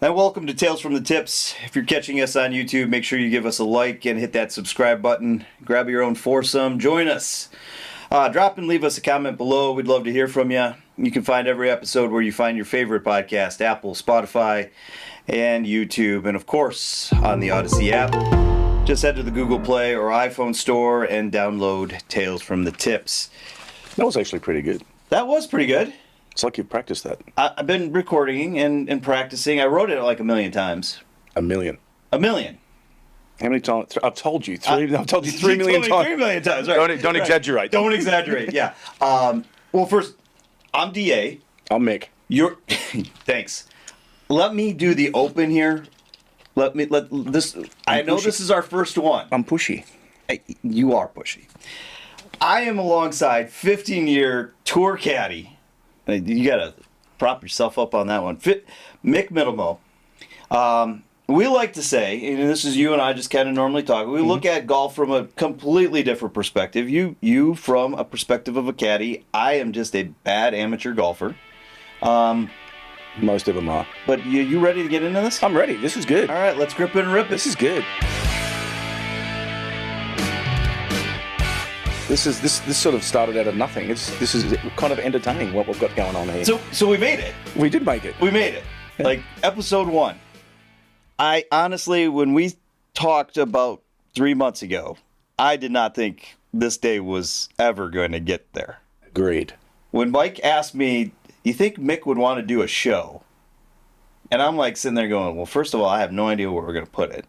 And welcome to Tales from the Tips. If you're catching us on YouTube, make sure you give us a like and hit that subscribe button. Grab your own foursome. Join us. Drop and leave us a comment below. We'd love to hear from you. You can find every episode where you find your favorite podcast, Apple, Spotify, and YouTube. And of course, on the Odyssey app. Just head to the Google Play or iPhone store and download Tales from the Tips. That was actually pretty good. That was pretty good. It's like you've practiced that. I've been recording and practicing. I wrote it like 1,000,000 times. 1,000,000. 1,000,000. How many times? I've told you 3. I've told you 3,000,000 times. 3,000,000 times. Right. Don't exaggerate. Don't exaggerate. Yeah. Well, first, I'm DA. I'm Mick. You're. Thanks. Let me do the open here. Let this. I know this is our first one. I'm pushy. You are pushy. I am alongside 15-year tour caddy. You gotta prop yourself up on that one. Mick Middlemo. We like to say, and this is you and I just kind of normally talk, we look at golf from a completely different perspective. You from a perspective of a caddy. I am just a bad amateur golfer. Most of them are. But you ready to get into this? I'm ready. This is good. All right, let's grip it and rip it. This is good. This sort of started out of nothing. This is kind of entertaining what we've got going on here. So we made it. We did make it. We made it. Yeah. Like episode 1. I honestly, when we talked about 3 months ago, I did not think this day was ever going to get there. Agreed. When Mike asked me, you think Mick would want to do a show? And I'm like sitting there going, well, first of all, I have no idea where we're going to put it.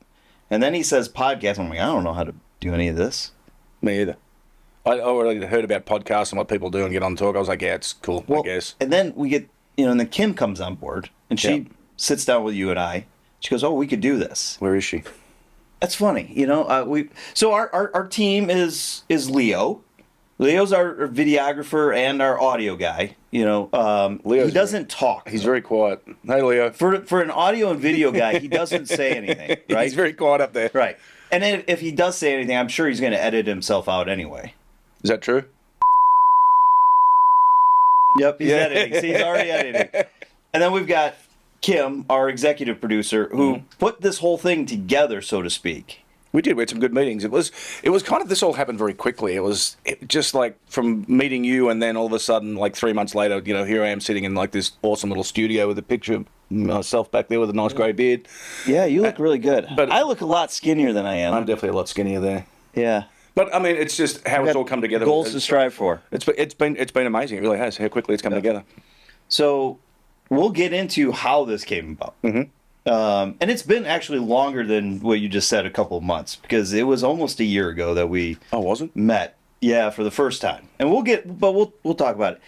And then he says podcast. I'm like, I don't know how to do any of this. Me either. I already heard about podcasts and what people do and get on talk. I was like, yeah, it's cool, I guess. And then we get, and then Kim comes on board and she sits down with you and I. She goes, oh, we could do this. Where is she? That's funny. So our team is Leo. Leo's our videographer and our audio guy. He doesn't talk. He's very quiet. Hey, Leo. For an audio and video guy, he doesn't say anything, right? He's very quiet up there. Right. And then if he does say anything, I'm sure he's going to edit himself out anyway. Is that true? Yep, he's editing. See, he's already editing. And then we've got Kim, our executive producer, who put this whole thing together, so to speak. We did. We had some good meetings. It was kind of, this all happened very quickly. It was just like from meeting you and then all of a sudden, like 3 months later, here I am sitting in like this awesome little studio with a picture of myself back there with a nice grey beard. Yeah, you look really good. But I look a lot skinnier than I am. I'm definitely a lot skinnier there. Yeah. But I mean, it's just how it's all come together. Goals to strive for. It's been amazing. It really has. How quickly it's come together. So we'll get into how this came about. And it's been actually longer than what you just said, a couple of months, because it was almost a year ago that we met. Yeah, for the first time. And we'll talk about it.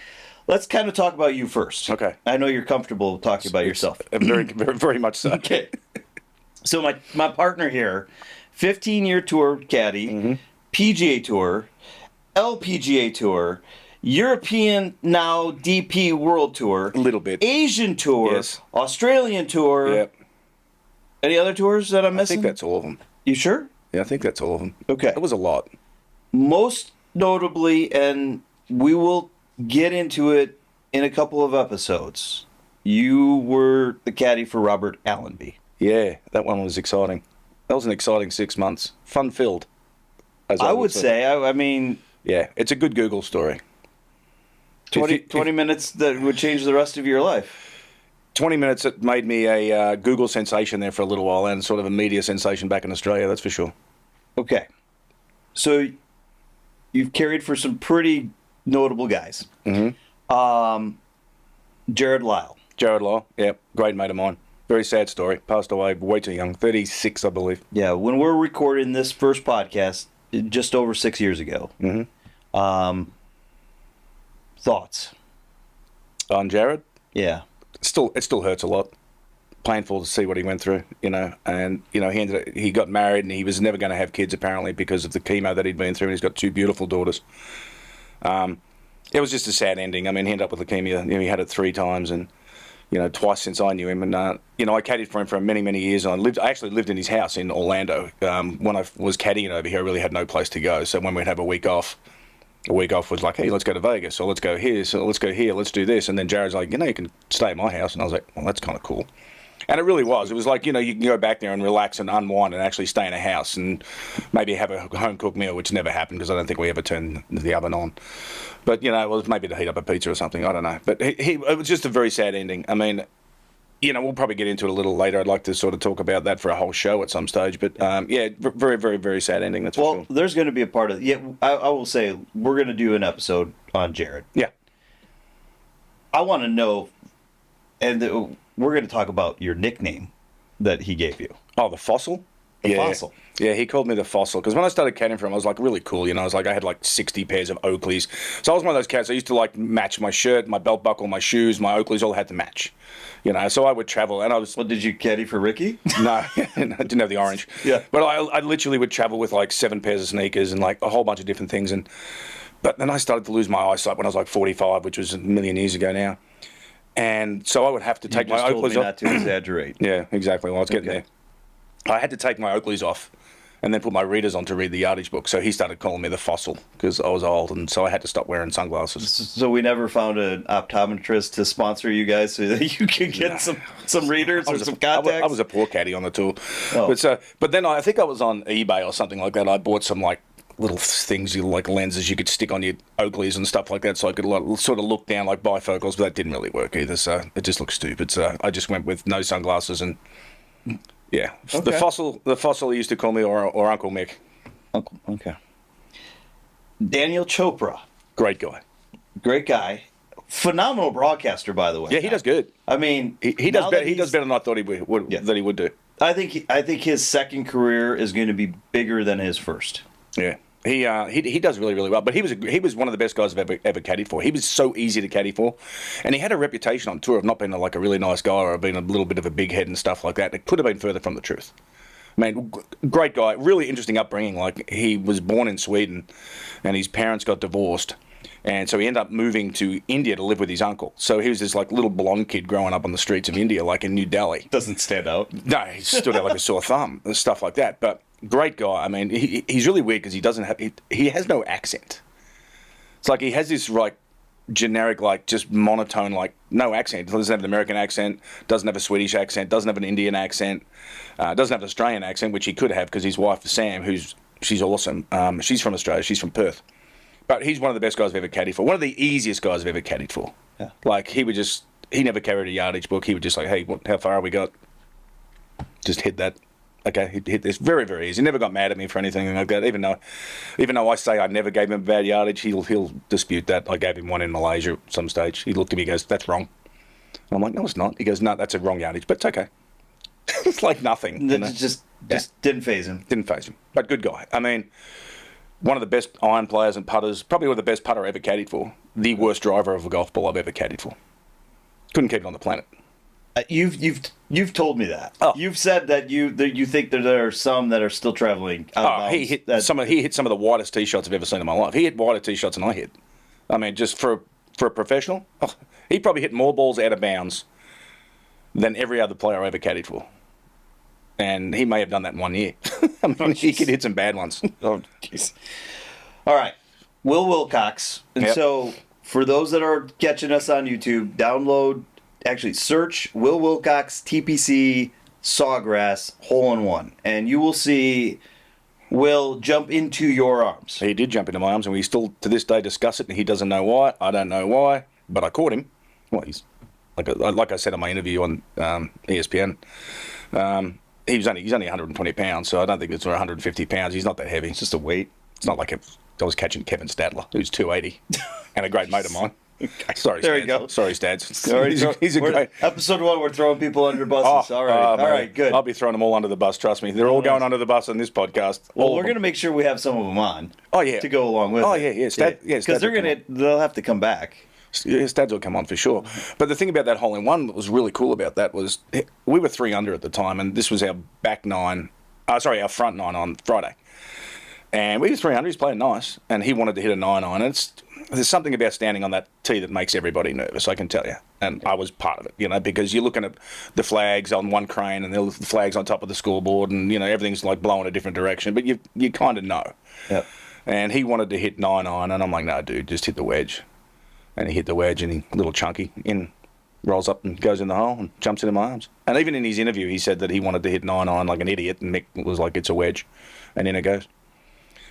Let's kind of talk about you first. Okay. I know you're comfortable talking about yourself. Very, very, very much so. Okay. So my partner here, 15-year tour caddy, PGA Tour, LPGA Tour, European now DP World Tour. A little bit. Asian Tour. Yes. Australian Tour. Yep. Any other tours that I'm missing? I think that's all of them. You sure? Yeah, I think that's all of them. Okay. It was a lot. Most notably, and we will get into it in a couple of episodes, you were the caddy for Robert Allenby. Yeah, that one was exciting. That was an exciting 6 months. Fun-filled. I would say. I mean... Yeah, it's a good Google story. 20 minutes that would change the rest of your life. 20 minutes that made me a Google sensation there for a little while and sort of a media sensation back in Australia, that's for sure. Okay. So you've carried for some pretty notable guys. Jared Lyle. Jared Lyle, yeah, great mate of mine. Very sad story. Passed away way too young, 36, I believe. Yeah, when we're recording this first podcast, just over 6 years ago. Thoughts on Jared? Yeah, it still hurts a lot. Painful to see what he went through, and he got married and he was never going to have kids apparently because of the chemo that he'd been through. And he's got 2 beautiful daughters. It was just a sad ending. I mean, he ended up with leukemia. He had it 3 times, and twice since I knew him. And I caddied for him for many, many years. And I actually lived in his house in Orlando. When I was caddying over here, I really had no place to go. So when we'd have a week off was like, hey, let's go to Vegas, or let's go here, so let's go here, let's do this. And then Jared's like, you can stay at my house. And I was like, well, that's kind of cool. And it really was. It was like, you know, you can go back there and relax and unwind and actually stay in a house and maybe have a home-cooked meal, which never happened because I don't think we ever turned the oven on. But, you know, it was maybe to heat up a pizza or something. I don't know. But it was just a very sad ending. I mean, you know, we'll probably get into it a little later. I'd like to sort of talk about that for a whole show at some stage. But, yeah, very, very, very sad ending, that's for sure. Well, there's going to be a part of... Yeah, I will say, we're going to do an episode on Jared. Yeah. I want to know... And we're going to talk about your nickname that he gave you. Oh, the Fossil? The Fossil. Yeah, he called me the Fossil. Because when I started caddying for him, I was like really cool. You know, I was like, I had like 60 pairs of Oakleys. So I was one of those cats. I used to like match my shirt, my belt buckle, my shoes, my Oakleys all had to match. You know, so I would travel and I was... Well, did you caddy for Ricky? No, I didn't have the orange. Yeah. But I literally would travel with like 7 pairs of sneakers and like a whole bunch of different things. But then I started to lose my eyesight when I was like 45, which was a million years ago now. And so I would have to take my Oakleys off. Not to exaggerate. Yeah, exactly. Well, I was getting there. I had to take my Oakleys off and then put my readers on to read the yardage book. So he started calling me the Fossil because I was old, and so I had to stop wearing sunglasses. So we never found an optometrist to sponsor you guys so that you could get some readers or some contacts? I was a poor caddy on the tour. Oh. But then I think I was on eBay or something like that. I bought some like little things, like lenses you could stick on your Oakleys and stuff like that, so I could sort of look down like bifocals, but that didn't really work either, so it just looked stupid. So I just went with no sunglasses and yeah. Okay. The fossil he used to call me, or Uncle Mick. Okay. Daniel Chopra. Great guy. Phenomenal broadcaster, by the way. Yeah, he does good. I mean, he does better. He does better than I thought he would. Yeah. That he would do. I think his second career is going to be bigger than his first. Yeah. He does really, really well. But he was one of the best guys I've ever caddied for. He was so easy to caddy for, and he had a reputation on tour of not being like a really nice guy or being a little bit of a big head and stuff like that. It could have been further from the truth. I mean, great guy, really interesting upbringing. Like, he was born in Sweden, and his parents got divorced, and so he ended up moving to India to live with his uncle. So he was this like little blonde kid growing up on the streets of India, like in New Delhi. Doesn't stand out. No, he stood out like a sore thumb and stuff like that. But great guy. I mean, he's really weird because he has no accent. It's like he has this like generic, like just monotone, like no accent. He doesn't have an American accent, doesn't have a Swedish accent, doesn't have an Indian accent, doesn't have an Australian accent, which he could have because his wife Sam, she's awesome. She's from Australia. She's from Perth. But he's one of the best guys I've ever caddied for. One of the easiest guys I've ever caddied for. Yeah. Like, he never carried a yardage book. He would just like, hey, how far have we got? Just hit that. Okay, he'd hit this. Very, very easy. He never got mad at me for anything like that. Even though I say I never gave him a bad yardage, he'll dispute that. I gave him one in Malaysia at some stage. He looked at me and goes, that's wrong. And I'm like, no, it's not. He goes, no, that's a wrong yardage, but it's okay. It's like nothing. Just didn't faze him. Didn't faze him. But good guy. I mean, one of the best iron players and putters, probably one of the best putter I ever caddied for. The worst driver of a golf ball I've ever caddied for. Couldn't keep it on the planet. You've told me that. Oh. You've said that you think that there are some that are still traveling out of he hit some of the widest tee shots I've ever seen in my life. He hit wider tee shots than I hit. I mean, just for a professional, he probably hit more balls out of bounds than every other player I ever caddied for. And he may have done that in 1 year. I mean, he could hit some bad ones. Oh, jeez. All right. Will Wilcox. And so, for those that are catching us on YouTube, search Will Wilcox TPC Sawgrass Hole-in-One. And you will see Will jump into your arms. He did jump into my arms, and we still, to this day, discuss it, and he doesn't know why. I don't know why, but I caught him. Well, he's, like I said on my interview on ESPN, he's only 120 pounds, so I don't think it's 150 pounds. He's not that heavy. It's just a weight. It's not like I was catching Kevin Stadler, who's 280, and a great mate of mine. Sorry, there Stads. you go. Sorry, Stads. He's a great... Episode 1, we're throwing people under buses. All right, good. I'll be throwing them all under the bus, trust me. They're all going under the bus on this podcast. Well, we're going to make sure we have some of them on. Oh, yeah. To go along with it. Oh, yeah. Because they'll have to come back. Yeah, Stads will come on for sure. But the thing about that hole-in-one that was really cool about that was we were 3 under at the time, and this was our our front 9 on Friday. And we were 3 under. He's playing nice, and he wanted to hit a 9-iron. There's something about standing on that tee that makes everybody nervous, I can tell you. And I was part of it, because you're looking at the flags on one crane and the flags on top of the scoreboard, and everything's like blowing a different direction. But you kind of know. Yep. And he wanted to hit 9-iron, and I'm like, no, dude, just hit the wedge. And he hit the wedge, and he little chunky in rolls up and goes in the hole and jumps into my arms. And even in his interview, he said that he wanted to hit 9-iron like an idiot, and Mick was like, it's a wedge. And in it goes.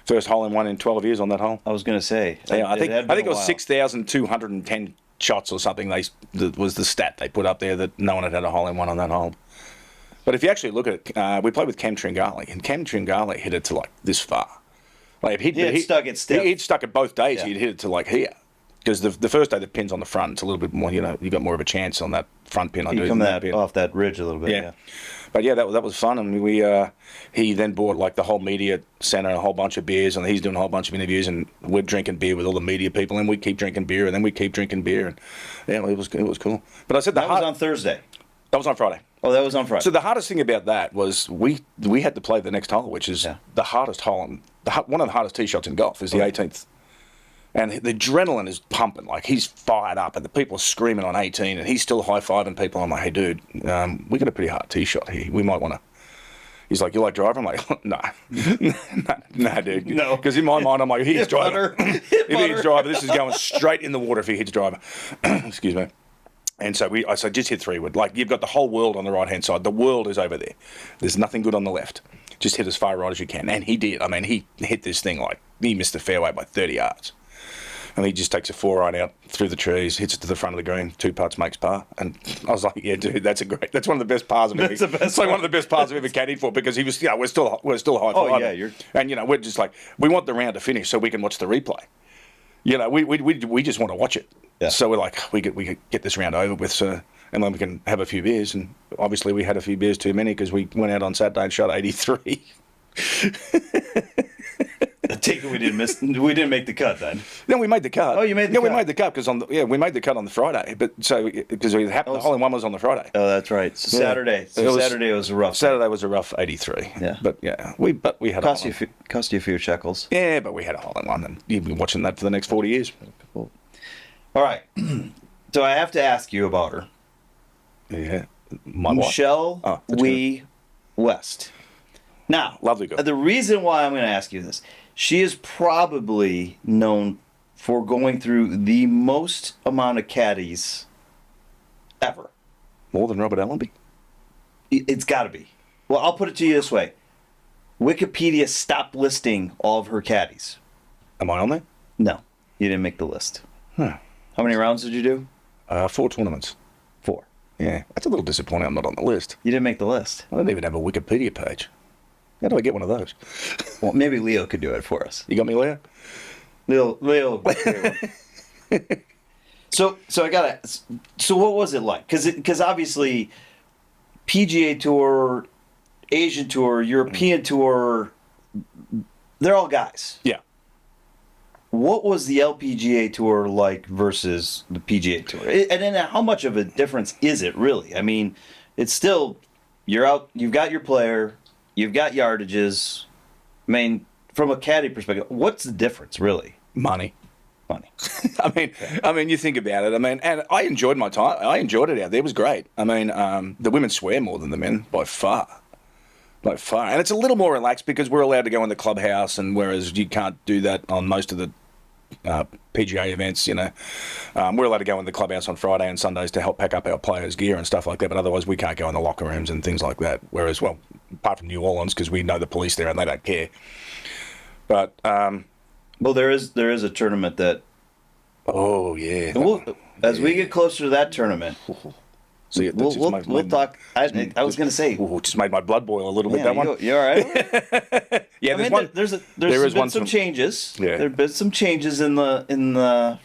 First hole in one in 12 years on that hole. I was going to say. Yeah, I think it was 6,210 shots or something. That was the stat they put up there, that no one had a hole in one on that hole. But if you actually look at it, we played with Cam Tringali, and Cam Tringali hit it to like this far. Like he'd stuck it stiff. He'd stuck it both days. Yeah. He'd hit it to like here. Because the first day the pin's on the front, it's a little bit more, you got more of a chance on that front pin. You come off that ridge a little bit. Yeah. But yeah, that was fun. I mean, he then bought like the whole media center, a whole bunch of beers, and he's doing a whole bunch of interviews, and we're drinking beer with all the media people, and we keep drinking beer, and then we keep drinking beer, and yeah, it was cool. But I said that was on Thursday. That was on Friday. Oh, that was on Friday. So the hardest thing about that was we had to play the next hole, which is the hardest hole, one of the hardest tee shots in golf is the 18th. And the adrenaline is pumping. Like, he's fired up, and the people are screaming on 18, and he's still high-fiving people. I'm like, hey, dude, we got a pretty hard tee shot here. We might want to... He's like, you like driving? I'm like, no. No, dude. No. Because in my mind, I'm like, he hits driver. If he hits driver, this is going straight in the water if he hits driver. Excuse me. And so I said, just hit 3-wood. Like, you've got the whole world on the right-hand side. The world is over there. There's nothing good on the left. Just hit as far right as you can. And he did. I mean, he hit this thing like, he missed the fairway by 30 yards. And he just takes a 4-iron out through the trees, hits it to the front of the green, 2 putts, makes par. And I was like, yeah, dude, that's one of the best pars I've ever. It's like one of the best pars I've ever caddied for, because he was, we're still high five. Oh yeah, and we're just like, we want the round to finish so we can watch the replay. We just want to watch it. Yeah. So we're like, we could get this round over with, and then we can have a few beers. And obviously we had a few beers too many, because we went out on Saturday and shot 83. I take it we didn't make the cut then. No, we made the cut. Oh, you made the cut. Yeah, we made the cut we made the cut on the Friday. But because the hole in one was on the Friday. Oh, that's right. So Saturday. Saturday was a rough. Saturday was a rough 83. Yeah. But yeah, we had cost you a few shekels. Yeah, but we had a hole in one, and you've been watching that for the next 40 years. Cool. All right. So I have to ask you about her. Yeah. Michelle West. Now, lovely girl. The reason why I'm going to ask you this, she is probably known for going through the most amount of caddies ever. More than Robert Allenby? It's got to be. Well, I'll put it to you this way. Wikipedia stopped listing all of her caddies. Am I on there? No, you didn't make the list. Huh. How many rounds did you do? 4 tournaments. 4. Yeah, that's a little disappointing I'm not on the list. You didn't make the list. I don't even have a Wikipedia page. How do I get one of those? Well, maybe Leo could do it for us. You got me, Leo? Leo. So I gotta. So what was it like? Because obviously, PGA Tour, Asian Tour, European Tour, they're all guys. Yeah. What was the LPGA Tour like versus the PGA Tour? And then how much of a difference is it really? I mean, it's still, you're out. You've got your player. You've got yardages. I mean, from a caddy perspective, what's the difference, really? Money. I mean, you think about it. I mean, and I enjoyed my time. I enjoyed it out there. It was great. I mean, the women swear more than the men by far. By far. And it's a little more relaxed because we're allowed to go in the clubhouse, and whereas you can't do that on most of the PGA events, we're allowed to go in the clubhouse on Friday and Sundays to help pack up our players' gear and stuff like that, but otherwise we can't go in the locker rooms and things like that. Whereas, well, apart from New Orleans, because we know the police there and they don't care. But well, there is a tournament that. Oh yeah. As we get closer to that tournament. So we'll talk. I was going to say. It just made my blood boil a little bit. That one. You all right? Yeah, there's been some changes. Yeah. There's been some changes in the.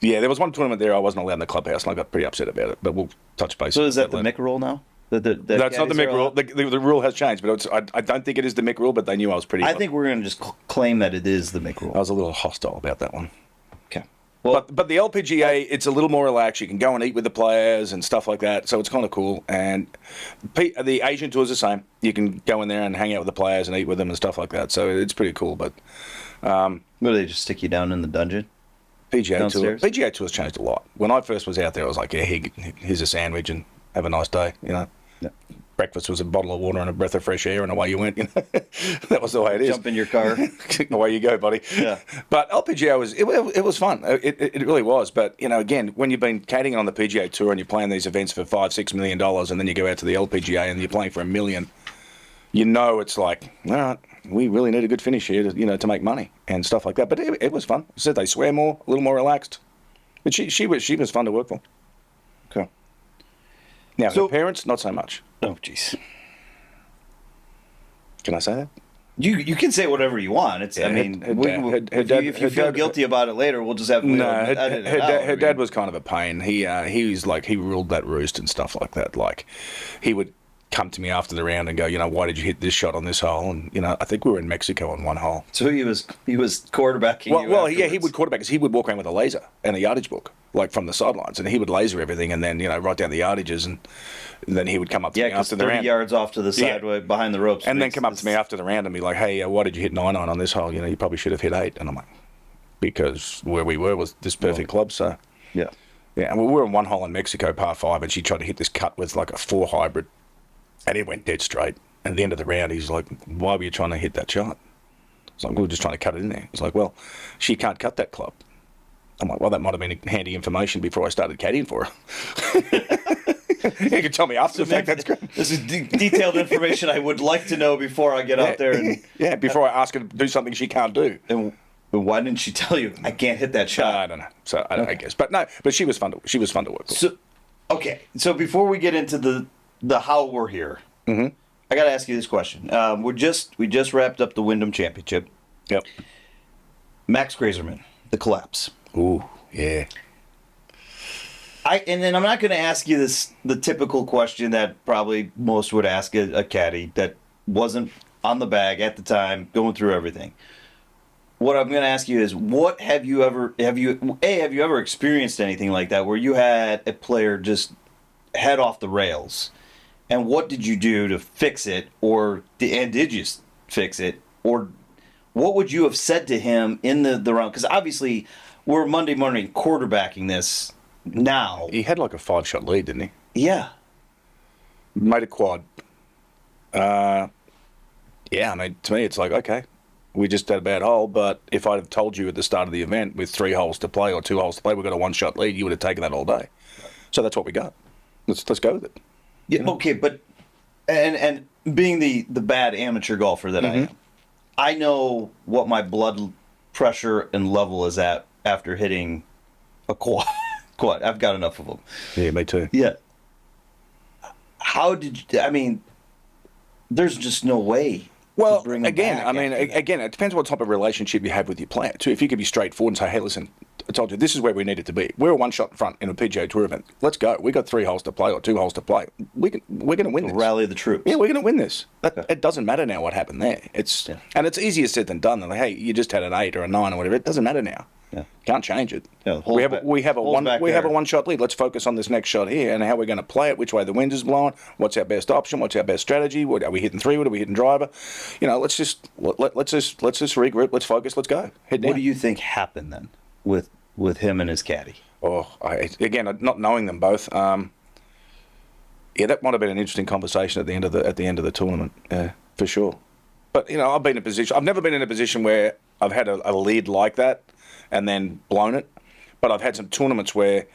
Yeah, there was one tournament there I wasn't allowed in the clubhouse, and I got pretty upset about it. But we'll touch base. So is that the Mick rule now? That's not the Mick rule. The rule has changed, but I don't think it is the Mick rule. But they knew I was pretty. I think we're going to just claim that it is the Mick rule. I was a little hostile about that one. Okay. Well, but the LPGA, it's a little more relaxed. You can go and eat with the players and stuff like that, so it's kind of cool. And the Asian Tour is the same. You can go in there and hang out with the players and eat with them and stuff like that. So it's pretty cool. But what do they just stick you down in the dungeon? PGA Tour's changed a lot. When I first was out there, I was like, yeah, here's a sandwich and have a nice day, Yeah. breakfast was a bottle of water and a breath of fresh air, and away you went. You know? That was the way it is. Jump in your car. Away you go, buddy. Yeah. But LPGA it was fun. It really was. But again, when you've been caddying on the PGA Tour and you're playing these events for $5-6 million, and then you go out to the LPGA and you're playing for $1 million, it's like, all right, we really need a good finish here to make money and stuff like that. But it was fun. I said they swear more, a little more relaxed. But she was fun to work for. Okay. Now, her parents, not so much. Oh, jeez. Can I say that? You can say whatever you want. It's if you feel guilty about it later, we'll just have her dad was kind of a pain. He ruled that roost and stuff like that. Like, he would come to me after the round and go, why did you hit this shot on this hole? And I think we were in Mexico on one hole. So he was quarterbacking. Yeah, he would quarterback because he would walk around with a laser and a yardage book, like from the sidelines, and he would laser everything and then write down the yardages, and then he would come up to me after the round. 30 yards off to the side behind the ropes. And then come up to me after the round and be like, hey, why did you hit 9-9 on this hole? You probably should have hit 8. And I'm like, because where we were was this perfect club, so. Yeah. Yeah, and we were in one hole in Mexico, par 5, and she tried to hit this cut with like a 4 hybrid, and it went dead straight. And at the end of the round, he's like, why were you trying to hit that shot? It's like, we were just trying to cut it in there. It's like, well, she can't cut that club. I'm like, well, that might have been handy information before I started caddying for her. You can tell me after the fact. That's great. This is detailed information I would like to know before I get out there. And before I ask her to do something she can't do. And why didn't she tell you I can't hit that shot? I don't know. So I guess, but no. But she was fun to work with. So, okay. So before we get into the how we're here, I got to ask you this question. We just wrapped up the Wyndham Championship. Yep. Max Grazerman, the collapse. Ooh, yeah. And then I'm not going to ask you the typical question that probably most would ask a caddy that wasn't on the bag at the time, going through everything. What I'm going to ask you is, what have you ever experienced anything like that where you had a player just head off the rails, and what did you do to fix it, and did you fix it, or what would you have said to him in the round? Because obviously we're Monday morning quarterbacking this now. He had like a 5-shot lead, didn't he? Yeah. Made a quad. Yeah, I mean, to me, it's like, okay, we just had a bad hole, but if I'd have told you at the start of the event with 3 holes to play or 2 holes to play, we've got a 1-shot lead, you would have taken that all day. So that's what we got. Let's go with it. Yeah, okay, but and being the bad amateur golfer that I am, I know what my blood pressure and level is at after hitting a quad. I've got enough of them. Yeah, me too. Yeah. How did you, I mean, there's just no way. Well, again, it depends what type of relationship you have with your player too. If you could be straightforward and say, hey, listen, I told you this is where we needed to be. We're a 1-shot in front in a PGA Tour event. Let's go. We got 3 holes to play or 2 holes to play. We're going to win this. Rally the troops. Yeah, we're going to win this. It doesn't matter now what happened there. And it's easier said than done. They're like, hey, you just had an 8 or a 9 or whatever. It doesn't matter now. Yeah. Can't change it. Yeah, we have a 1-shot lead. Let's focus on this next shot here and how we're going to play it, which way the wind is blowing, what's our best option, what's our best strategy, what are we hitting 3, what are we hitting driver? Let's just regroup, let's focus, let's go. Head down. What do you think happened then with him and his caddy? Oh, again, not knowing them both, that might have been an interesting conversation at the end of the tournament, for sure. But I've never been in a position where I've had a lead like that and then blown it. But I've had some tournaments where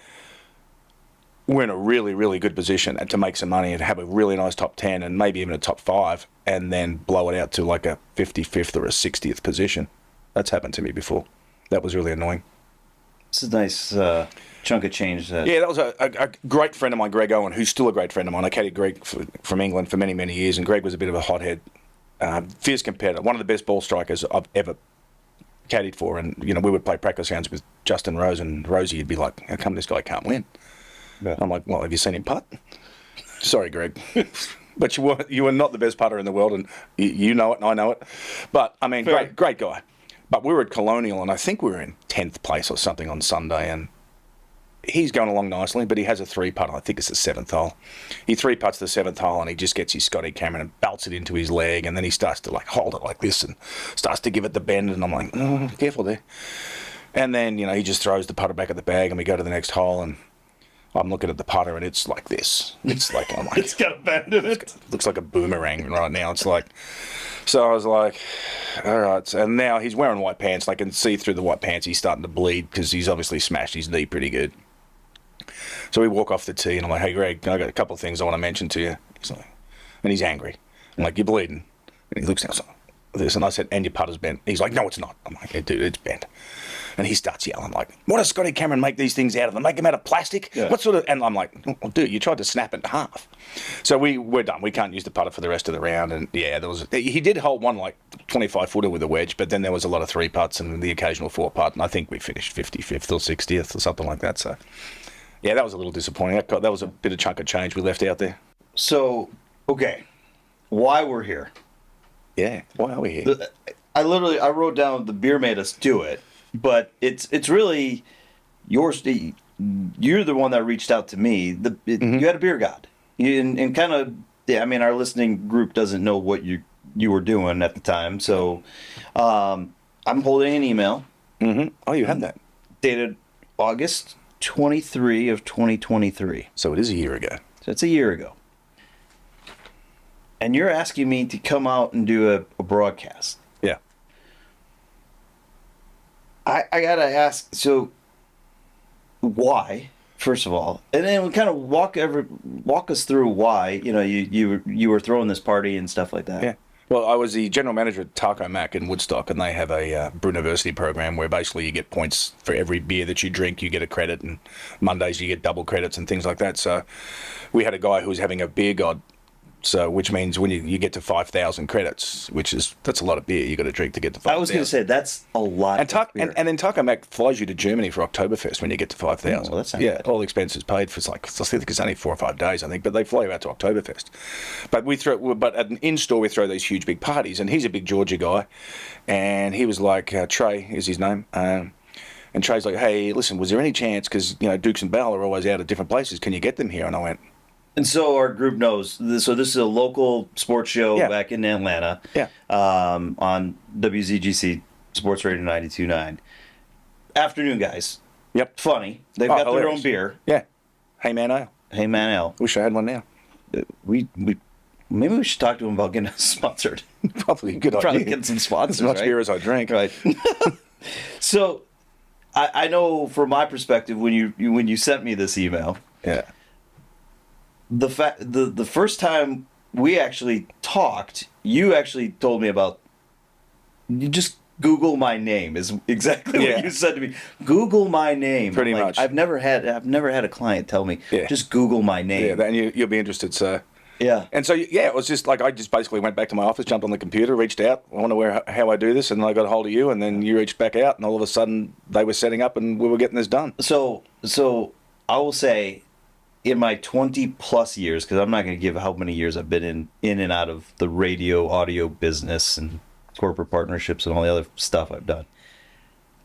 we're in a really, really good position and to make some money and have a really nice top 10 and maybe even a top 5 and then blow it out to like a 55th or a 60th position. That's happened to me before. That was really annoying. It's a nice chunk of change. Yeah, that was a great friend of mine, Greg Owen, who's still a great friend of mine. I caddied Greg from England for many, many years, and Greg was a bit of a hothead. Fierce competitor, one of the best ball strikers I've ever caddied for, and we would play practice rounds with Justin Rose, and Rosie would be like, how come this guy can't win? Yeah. I'm like, well, have you seen him putt? Sorry, Greg. But you were not the best putter in the world, and you know it and I know it. But I mean, great guy. But we were at Colonial, and I think we were in 10th place or something on Sunday, and he's going along nicely, but he has a 3-putt. I think it's the 7th hole. He 3-putts the 7th hole, and he just gets his Scotty Cameron and belts it into his leg, and then he starts to hold it like this and starts to give it the bend, and I'm like, oh, careful there. And then he just throws the putter back at the bag, and we go to the next hole, and I'm looking at the putter and it's like this. It's like, I'm like, It's got a bend in it. looks like a boomerang right now. It's like, so I was like, all right. And now he's wearing white pants. I can see through the white pants he's starting to bleed because he's obviously smashed his knee pretty good. So we walk off the tee and I'm like, hey, Greg, I got a couple of things I want to mention to you. He's like, and he's angry. I'm like, you're bleeding. And he looks down like this. And I said, and your putter's bent. He's like, no, it's not. I'm like, yeah, dude, it's bent. And he starts yelling like, what does Scotty Cameron make these things out of? They make them out of plastic? Yeah. What sort of... And I'm like, well, dude, you tried to snap it in half. So we're done. We can't use the putter for the rest of the round. And yeah, he did hold one like 25-footer with a wedge, but then there was a lot of 3-putts and the occasional 4-putt. And I think we finished 55th or 60th or something like that. So yeah, that was a little disappointing. That was a bit of chunk of change we left out there. So, okay, why we're here? Yeah, why are we here? I wrote down the beer made us do it, but it's really yours. You're the one that reached out to me. You had a beer god, and kind of. Yeah, I mean, our listening group doesn't know what you were doing at the time, so I'm holding an email. Mm-hmm. Oh, you have that dated August 23 of 2023. So it is a year ago. So it's a year ago. And you're asking me to come out and do a broadcast. Yeah. I gotta ask, so why, first of all, and then kind of walk us through why, you were throwing this party and stuff like that. Yeah. Well, I was the general manager at Taco Mac in Woodstock, and they have a Bruniversity program where basically you get points for every beer that you drink. You get a credit, and Mondays you get double credits and things like that. So we had a guy who was having a beer god. So, which means when you get to 5,000 credits, that's a lot of beer you got to drink to get to 5,000. I was going to say that's a lot. And then Taco Mac flies you to Germany for Oktoberfest when you get to 5,000. Oh, that's not yeah, bad. all the expenses paid for. I think it's only 4 or 5 days, I think, but they fly you out to Oktoberfest. But at an in-store we throw these huge big parties, and he's a big Georgia guy, and he was like, Trey is his name. And Trey's like, hey, listen, was there any chance, because Dukes and Bell are always out at different places, can you get them here? And I went. And so our group knows. So this is a local sports show back in Atlanta. Yeah. On WZGC Sports Radio 92.9. Afternoon guys. Yep. Funny. They've got hilarious. their own beer. Yeah. Hey Man Ale. Hey Man Ale. Wish I had one now. We maybe we should talk to them about getting us sponsored. Probably a good idea. Probably get some sponsors. As much right? beer as I drink. Right. So, I know from my perspective when you sent me this email. Yeah. The first time we actually talked, you actually told me about. You just Google my name is exactly what you said to me. Google my name. Pretty much. I've never had a client tell me just Google my name. Yeah, then you'll be interested. So. Yeah. And so it was just like I just basically went back to my office, jumped on the computer, reached out. I wonder how I do this, and I got a hold of you, and then you reached back out, and all of a sudden they were setting up, and we were getting this done. So I will say. In my 20-plus years, because I'm not going to give how many years I've been in and out of the radio, audio business and corporate partnerships and all the other stuff I've done,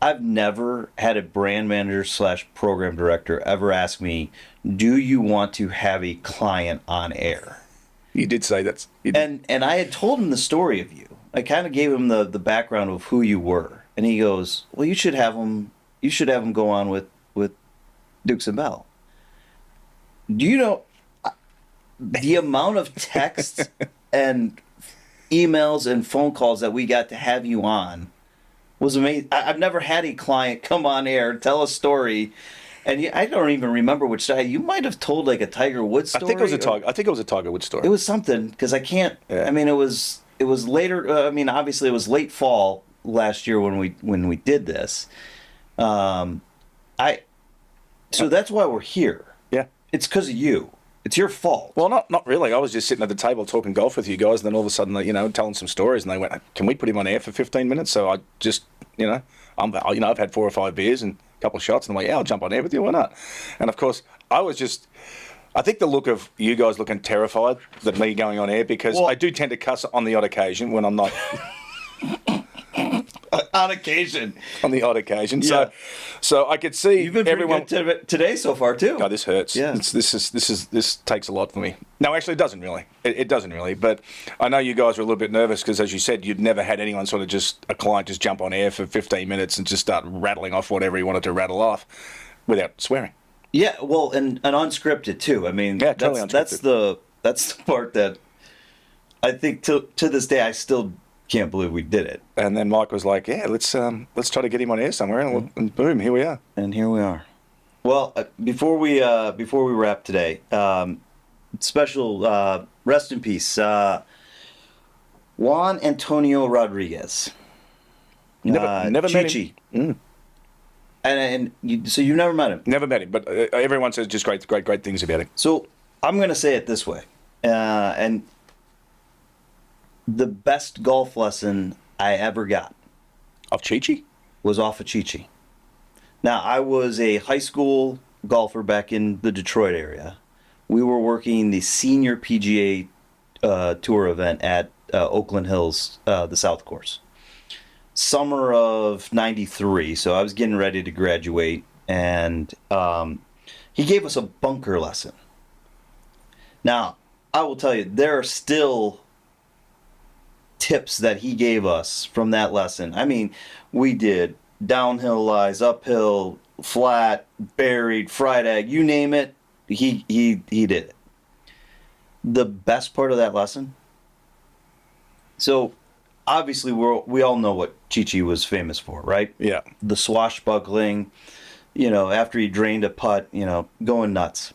I've never had a brand manager / program director ever ask me, do you want to have a client on air? You did say that. And I had told him the story of you. I kind of gave him the background of who you were. And he goes, well, you should have him go on with Dukes and Bell. Do you know the amount of texts and emails and phone calls that we got to have you on was amazing. I've never had a client come on air, tell a story, and I don't even remember which side. You might have told like a Tiger Woods story. I think it was a Tiger Woods story. It was something because I can't. Yeah. I mean, it was later. Obviously, it was late fall last year when we did this. So that's why we're here. Yeah. It's because of you. It's your fault. Well, not really. I was just sitting at the table talking golf with you guys, and then all of a sudden, telling some stories, and they went, "Can we put him on air for 15 minutes?" So I just, I've had 4 or 5 beers and a couple of shots, and I'm like, "Yeah, I'll jump on air with you. Why not?" And of course, I think the look of you guys looking terrified that me going on air, because I do tend to cuss on the odd occasion when I'm not. On occasion. On the odd occasion. Yeah. So I could see you've been everyone pretty good today so far too. God, this hurts. Yeah. This takes a lot for me. No, actually, it doesn't really. It doesn't really. But I know you guys were a little bit nervous because, as you said, you'd never had anyone a client just jump on air for 15 minutes and just start rattling off whatever he wanted to rattle off without swearing. Yeah, well, and unscripted too. I mean, Yeah, totally that's the part that I think to this day I still can't believe we did it. And then Mike was like, "Yeah, let's try to get him on air somewhere," and boom, here we are. And here we are. Well, before we wrap today, special rest in peace, Juan Antonio Rodriguez. Never met Chi-Chi. him. So you've never met him? Never met him, but everyone says just great things about him. So I'm going to say it this way, and the best golf lesson I ever got Of Chi-Chi? was off of Chi-Chi. Now, I was a high school golfer back in the Detroit area. We were working the senior PGA Tour event at Oakland Hills, the South Course. Summer of '93, so I was getting ready to graduate, and he gave us a bunker lesson. Now, I will tell you, there are still tips that he gave us from that lesson. I mean, we did downhill lies, uphill, flat, buried, fried egg, you name it, he did it. The best part of that lesson, so obviously we all know what Chi-Chi was famous for, right? Yeah. The swashbuckling, after he drained a putt, going nuts.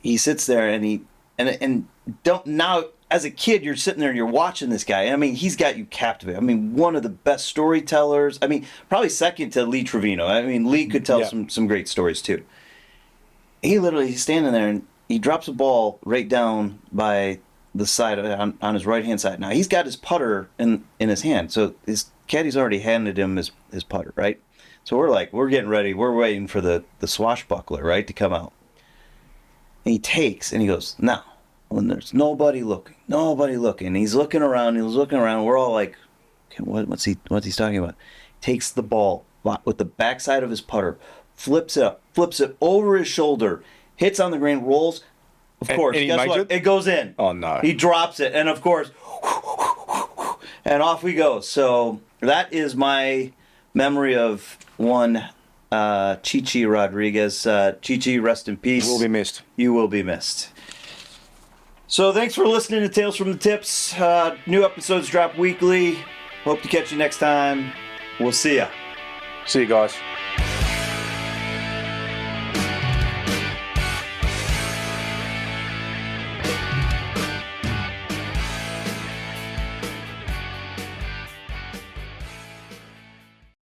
He sits there and don't now. As a kid, you're sitting there and you're watching this guy. I mean, he's got you captivated. I mean, one of the best storytellers. I mean, probably second to Lee Trevino. I mean, Lee could tell some great stories too. He's standing there and he drops a ball right down by the side on his right hand side. Now he's got his putter in his hand, so his caddy's already handed him his putter, right? So we're getting ready. We're waiting for the swashbuckler, right, to come out. And he takes and he goes, now. When there's nobody looking. He's looking around. We're all like, okay, what's he talking about? Takes the ball with the backside of his putter, flips it over his shoulder, hits on the green, rolls. Of course, guess what? It goes in. Oh no! He drops it, and of course, and off we go. So that is my memory of one Chi-Chi Rodriguez. Chi-Chi, rest in peace. You will be missed. You will be missed. So thanks for listening to Tales from the Tips. New episodes drop weekly. Hope to catch you next time. We'll see ya. See you guys.